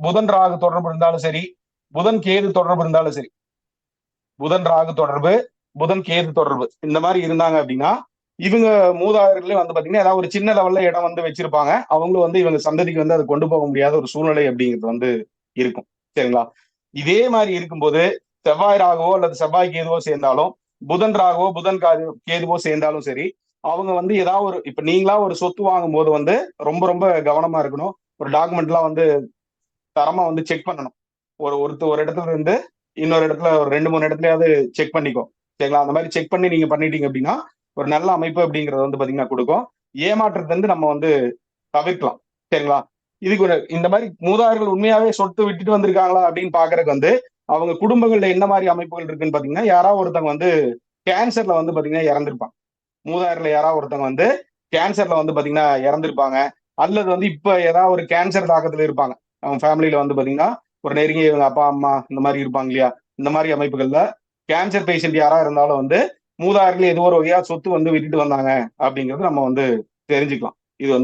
புதன் ராகு தொடர்பு இருந்தாலும் சரி, புதன் கேது தொடர்பு இருந்தாலும் சரி, புதன் ராகு தொடர்பு, புதன் கேது தொடர்பு இந்த மாதிரி இருந்தாங்க அப்படின்னா, இவங்க மூதாதையர்களே வந்து பாத்தீங்கன்னா ஏதாவது ஒரு சின்ன லெவல்ல இடம் வந்து வச்சிருப்பாங்க. அவங்களும் வந்து இவங்க சந்ததிக்கு வந்து அதை கொண்டு போக முடியாத ஒரு சூழ்நிலை அப்படிங்கிறது வந்து இருக்கும். சரிங்களா? இதே மாதிரி இருக்கும்போது செவ்வாய் ராகவோ அல்லது செவ்வாய் கேதுவோ சேர்ந்தாலும், புதன் ராகவோ புதன் கேதுவோ சேர்ந்தாலும் சரி, அவங்க வந்து ஏதாவது ஒரு இப்ப நீங்களா ஒரு சொத்து வாங்கும் போது வந்து ரொம்ப ரொம்ப கவனமா இருக்கணும். ஒரு டாக்குமெண்ட் எல்லாம் வந்து தரமா வந்து செக் பண்ணணும். ஒரு இடத்துல இருந்து இன்னொரு இடத்துல ஒரு 2, 3 இடத்துலயாவது செக் பண்ணிக்கோ. சரிங்களா? அந்த மாதிரி செக் பண்ணி நீங்க பண்ணிட்டீங்க அப்படின்னா, ஒரு நல்ல அமைப்பு அப்படிங்கிறது வந்து பாத்தீங்கன்னா குடுக்கும். ஏமாற்றத்த வந்து நம்ம வந்து தவிர்க்கலாம். சரிங்களா? இதுக்கு ஒரு இந்த மாதிரி மூதாதையர்கள் உண்மையாவே சொத்து விட்டுட்டு வந்திருக்காங்களா அப்படின்னு பாக்குறதுக்கு வந்து, அவங்க குடும்பங்கள்ல என்ன மாதிரி அமைப்புகள் இருக்குன்னு பாத்தீங்கன்னா, யாராவது ஒருத்தவங்க வந்து கேன்சர்ல வந்து பாத்தீங்கன்னா இறந்திருப்பாங்க. மூதாதையர்ல யாராவது ஒருத்தவங்க வந்து கேன்சர்ல வந்து பாத்தீங்கன்னா இறந்திருப்பாங்க. அல்லது வந்து இப்ப ஏதாவது ஒரு கேன்சர் தாக்கத்துல இருப்பாங்க. அவங்க ஃபேமிலில வந்து பாத்தீங்கன்னா, ஒரு நெருங்கிய இவங்க அப்பா, அம்மா இந்த மாதிரி இருப்பாங்க இல்லையா? இந்த மாதிரி அமைப்புகள்ல கேன்சர் பேஷண்ட் யாரா இருந்தாலும் வந்து மூதாதையர்கள் ஏதோ ஒரு வகையா சொத்து வந்து விட்டுட்டு வந்தாங்க அப்படிங்கிறது நம்ம வந்து தெரிஞ்சுக்கலாம். இது வந்து